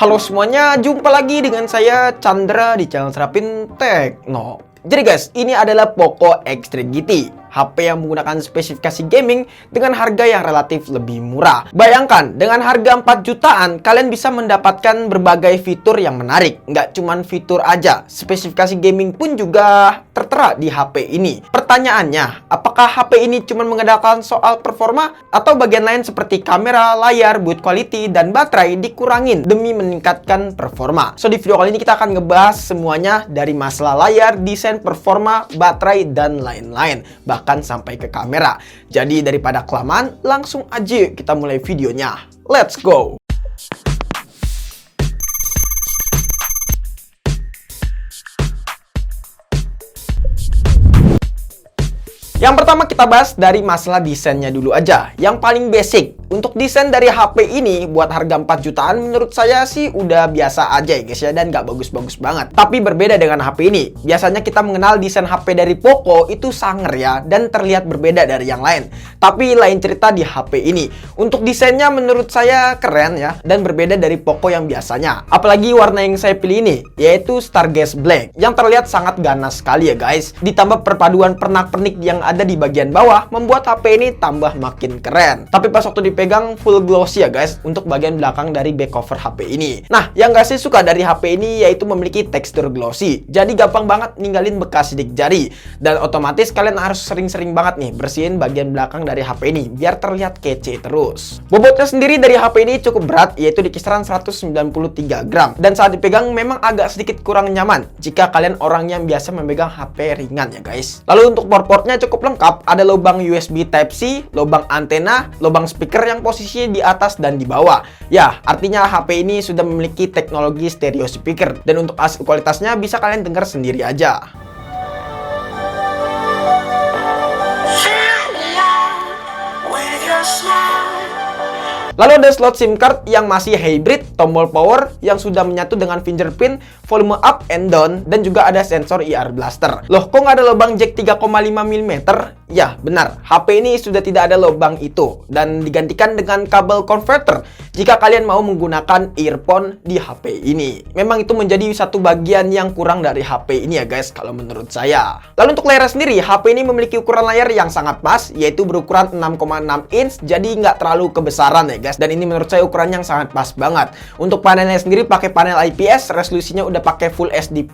Halo semuanya, jumpa lagi dengan saya Chandra di channel Serapin Tekno. Jadi guys, ini adalah Poco X3 GT, HP yang menggunakan spesifikasi gaming dengan harga yang relatif lebih murah. Bayangkan, dengan harga 4 jutaan, kalian bisa mendapatkan berbagai fitur yang menarik. Nggak cuman fitur aja, spesifikasi gaming pun juga tertera di HP ini. Pertanyaannya, apakah HP ini cuma mengandalkan soal performa? Atau bagian lain seperti kamera, layar, build quality, dan baterai dikurangin demi meningkatkan performa? So, di video kali ini kita akan ngebahas semuanya dari masalah layar, desain, performa, baterai, dan lain-lain. Bahkan sampai ke kamera. Jadi daripada kelamaan, langsung aja kita mulai videonya. Let's go! Yang pertama kita bahas dari masalah desainnya dulu aja. Yang paling basic, untuk desain dari HP ini buat harga 4 jutaan menurut saya sih udah biasa aja ya guys ya, dan nggak bagus-bagus banget. Tapi berbeda dengan HP ini. Biasanya kita mengenal desain HP dari Poco itu sangar ya, dan terlihat berbeda dari yang lain. Tapi lain cerita di HP ini. Untuk desainnya menurut saya keren ya, dan berbeda dari Poco yang biasanya. Apalagi warna yang saya pilih ini, yaitu Stargaze Black, yang terlihat sangat ganas sekali ya guys. Ditambah perpaduan pernak-pernik yang ada di bagian bawah membuat HP ini tambah makin keren. Tapi pas waktu dipegang full glossy ya guys untuk bagian belakang dari back cover HP ini. Nah, yang gak saya suka dari HP ini yaitu memiliki tekstur glossy. Jadi gampang banget ninggalin bekas sidik jari, dan otomatis kalian harus sering-sering banget nih bersihin bagian belakang dari HP ini biar terlihat kece terus. Bobotnya sendiri dari HP ini cukup berat, yaitu di kisaran 193 gram, dan saat dipegang memang agak sedikit kurang nyaman jika kalian orang yang biasa memegang HP ringan ya guys. Lalu untuk portnya cukup lengkap, ada lubang USB Type-C, lubang antena, lubang speaker yang posisinya di atas dan di bawah. Ya, artinya HP ini sudah memiliki teknologi stereo speaker, dan untuk hasil kualitasnya bisa kalian dengar sendiri aja. Lalu ada slot SIM card yang masih hybrid, tombol power yang sudah menyatu dengan fingerprint, volume up and down, dan juga ada sensor IR blaster. Loh, kok nggak ada lubang jack 3,5 mm? Ya, benar. HP ini sudah tidak ada lubang itu, dan digantikan dengan kabel converter jika kalian mau menggunakan earphone di HP ini. Memang itu menjadi satu bagian yang kurang dari HP ini ya guys, kalau menurut saya. Lalu untuk layar sendiri, HP ini memiliki ukuran layar yang sangat pas, yaitu berukuran 6,6 inch, jadi nggak terlalu kebesaran ya guys, dan ini menurut saya ukuran yang sangat pas banget. Untuk panelnya sendiri pakai panel IPS, resolusinya udah pakai Full HD+,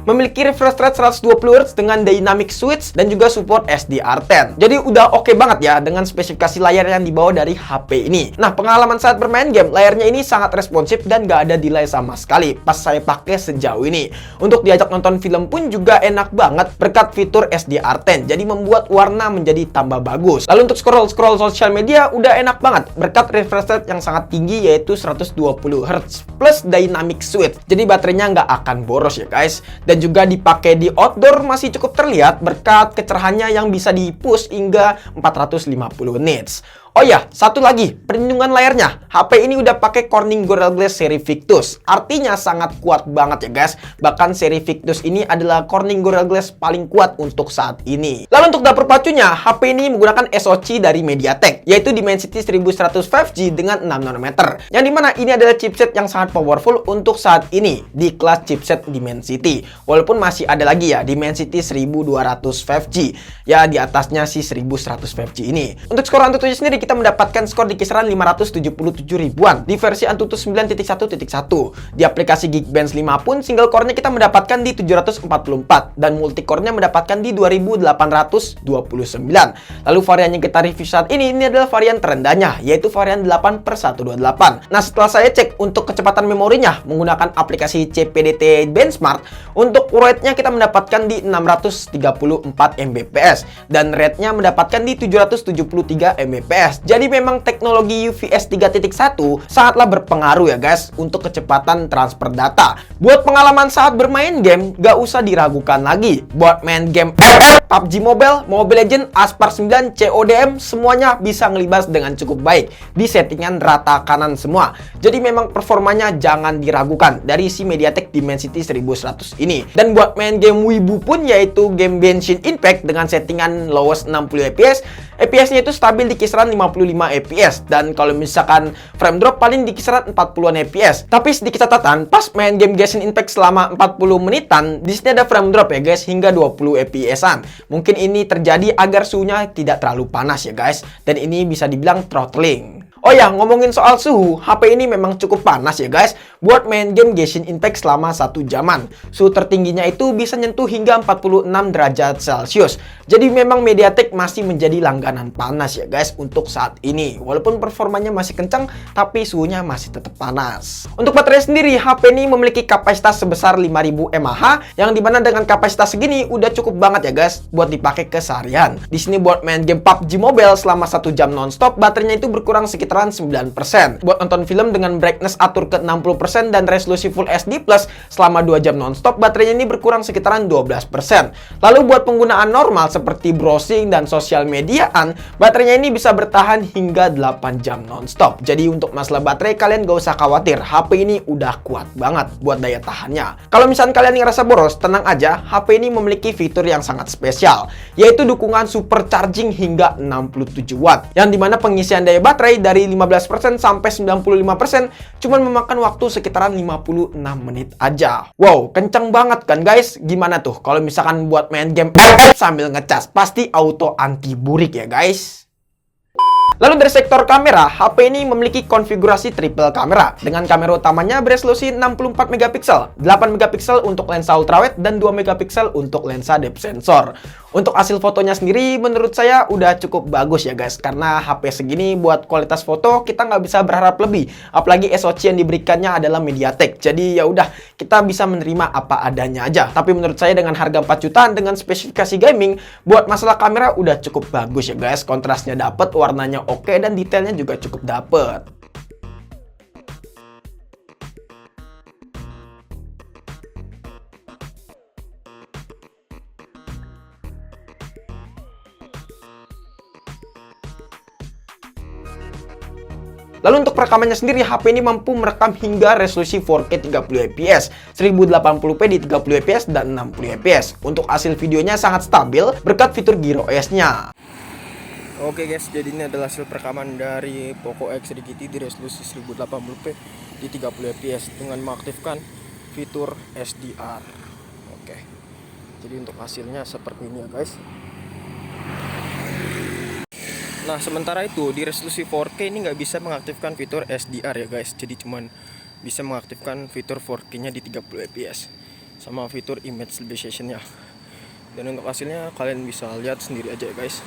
memiliki refresh rate 120 Hz dengan dynamic switch, dan juga support SDR10. Jadi udah oke banget ya dengan spesifikasi layar yang dibawa dari HP ini. Nah, pengalaman saat bermain game, layarnya ini sangat responsif dan gak ada delay sama sekali pas saya pakai sejauh ini. Untuk diajak nonton film pun juga enak banget berkat fitur SDR10, jadi membuat warna menjadi tambah bagus. Lalu untuk scroll sosial media udah enak banget berkat refresh rate yang sangat tinggi, yaitu 120 Hz plus dynamic switch, jadi baterainya nggak akan boros ya guys. Dan juga dipakai di outdoor masih cukup terlihat berkat kecerahannya yang bisa di-push hingga 450 nits. Oh ya, satu lagi, perlindungan layarnya. HP ini udah pakai Corning Gorilla Glass seri Victus. Artinya sangat kuat banget ya guys. Bahkan seri Victus ini adalah Corning Gorilla Glass paling kuat untuk saat ini. Lalu untuk dapur pacunya, HP ini menggunakan SoC dari MediaTek, yaitu Dimensity 1100 5G dengan 6 nanometer. Yang dimana ini adalah chipset yang sangat powerful untuk saat ini di kelas chipset Dimensity. Walaupun masih ada lagi ya Dimensity 1200 5G. Ya, di atasnya si 1100 5G ini. Untuk skor AnTuTu sendiri kita mendapatkan skor di kisaran 577 ribuan di versi AnTuTu 9.1.1. Di aplikasi Geekbench 5 pun single core-nya kita mendapatkan di 744 dan multi core-nya mendapatkan di 2829. Lalu varian yang kita review saat ini adalah varian terendahnya, yaitu varian 8/128. Nah, setelah saya cek untuk kecepatan memorinya menggunakan aplikasi CPDT Benchmark, untuk rate-nya kita mendapatkan di 634 Mbps dan rate-nya mendapatkan di 773 Mbps. Jadi memang teknologi UVS 3.1 sangatlah berpengaruh ya guys untuk kecepatan transfer data. Buat pengalaman saat bermain game, gak usah diragukan lagi. Buat main game PUBG Mobile, Mobile Legends, Aspar 9, CODM, semuanya bisa ngelibas dengan cukup baik di settingan rata kanan semua. Jadi memang performanya jangan diragukan dari si MediaTek Dimensity 1100 ini. Dan buat main game Wibu pun, yaitu game Genshin Impact dengan settingan lowest 60 fps, FPS-nya itu stabil di kisaran 55 fps, dan kalau misalkan frame drop paling di kisaran 40-an fps. Tapi sedikit catatan, pas main game Genshin Impact selama 40 menitan, di sini ada frame drop ya guys, hingga 20 fps-an. Mungkin ini terjadi agar suhunya tidak terlalu panas ya guys, dan ini bisa dibilang throttling. Oh ya, ngomongin soal suhu, HP ini memang cukup panas ya guys buat main game Genshin Impact selama 1 jaman. Suhu tertingginya itu bisa nyentuh hingga 46 derajat Celcius. Jadi memang MediaTek masih menjadi langganan panas ya guys untuk saat ini. Walaupun performanya masih kencang, tapi suhunya masih tetap panas. Untuk baterai sendiri, HP ini memiliki kapasitas sebesar 5000 mAh, yang dimana dengan kapasitas segini udah cukup banget ya guys buat dipakai keseharian. Di sini buat main game PUBG Mobile selama 1 jam nonstop, baterainya itu berkurang sekitar 9%. Buat nonton film dengan brightness atur ke 60% dan resolusi Full HD Plus selama 2 jam nonstop, baterainya ini berkurang sekitaran 12%. Lalu buat penggunaan normal seperti browsing dan sosial mediaan, baterainya ini bisa bertahan hingga 8 jam nonstop. Jadi untuk masalah baterai kalian gak usah khawatir, HP ini udah kuat banget buat daya tahannya. Kalau misalnya kalian ngerasa boros, tenang aja, HP ini memiliki fitur yang sangat spesial, yaitu dukungan supercharging hingga 67 watt, yang dimana pengisian daya baterai dari 15% sampai 95% cuma memakan waktu sekitaran 56 menit aja. Wow, kenceng banget kan guys? Gimana tuh kalau misalkan buat main game sambil ngecas? Pasti auto anti burik ya guys. Lalu dari sektor kamera, HP ini memiliki konfigurasi triple kamera dengan kamera utamanya beresolusi 64 megapiksel, 8 megapiksel untuk lensa ultrawide dan 2 megapiksel untuk lensa depth sensor. Untuk hasil fotonya sendiri menurut saya udah cukup bagus ya guys, karena HP segini buat kualitas foto kita nggak bisa berharap lebih, apalagi SoC yang diberikannya adalah MediaTek. Jadi ya udah, kita bisa menerima apa adanya aja. Tapi menurut saya dengan harga 4 jutaan dengan spesifikasi gaming, buat masalah kamera udah cukup bagus ya guys. Kontrasnya dapet, warnanya oke, dan detailnya juga cukup dapet. Lalu untuk perekamannya sendiri, HP ini mampu merekam hingga resolusi 4K 30 fps, 1080p di 30 fps dan 60 fps. Untuk hasil videonya sangat stabil berkat fitur Gyro OS-nya. Oke guys, jadi ini adalah hasil perekaman dari Poco X3 GT di resolusi 1080p di 30 fps dengan mengaktifkan fitur SDR. Oke, jadi untuk hasilnya seperti ini ya guys. Nah, sementara itu di resolusi 4K ini nggak bisa mengaktifkan fitur SDR ya guys. Jadi cuman bisa mengaktifkan fitur 4K-nya di 30 fps sama fitur image stabilization-nya. Dan untuk hasilnya kalian bisa lihat sendiri aja ya guys.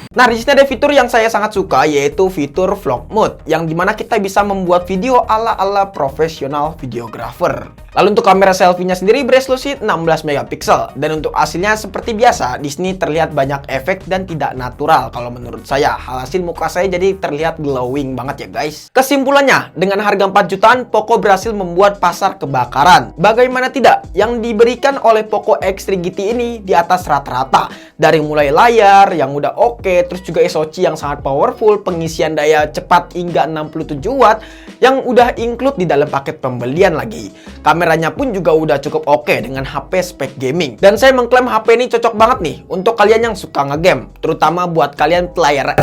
Nah, di sini ada fitur yang saya sangat suka, yaitu fitur vlog mode, yang dimana kita bisa membuat video ala-ala profesional videographer. Lalu untuk kamera selfie-nya sendiri beresolusi 16 megapiksel, dan untuk hasilnya seperti biasa, di sini terlihat banyak efek dan tidak natural kalau menurut saya. Hasil muka saya jadi terlihat glowing banget ya guys. Kesimpulannya, dengan harga 4 jutaan, Poco berhasil membuat pasar kebakaran. Bagaimana tidak, yang diberikan oleh Poco X3 GT ini di atas rata-rata. Dari mulai layar yang udah oke, terus juga SoC yang sangat powerful, pengisian daya cepat hingga 67 watt yang udah include di dalam paket pembelian lagi. Kameranya pun juga udah cukup oke dengan HP spek gaming. Dan saya mengklaim HP ini cocok banget nih untuk kalian yang suka ngegame, terutama buat kalian player.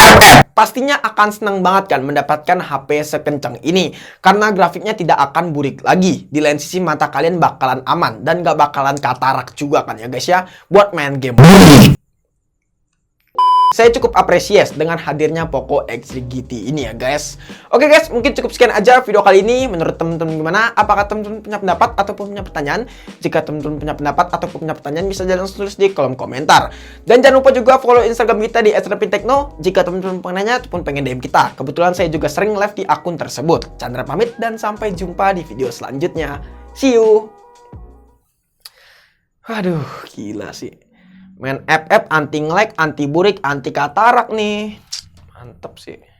Pastinya akan senang banget kan mendapatkan HP sekencang ini, karena grafiknya tidak akan burik lagi. Di lain sisi mata kalian bakalan aman dan gak bakalan katarak juga kan ya guys ya buat main game. Saya cukup apresiasi dengan hadirnya Poco X3 GT ini ya guys. Oke guys, mungkin cukup sekian aja video kali ini. Menurut teman-teman gimana? Apakah teman-teman punya pendapat ataupun punya pertanyaan? Jika teman-teman punya pendapat ataupun punya pertanyaan, bisa langsung tulis di kolom komentar. Dan jangan lupa juga follow Instagram kita di @rapintekno jika teman-teman pengen nanya ataupun pengen DM kita. Kebetulan saya juga sering live di akun tersebut. Chandra pamit dan sampai jumpa di video selanjutnya. See you. Aduh, gila sih. Main FF anti nge-lag, anti burik, anti katarak nih. Mantep sih.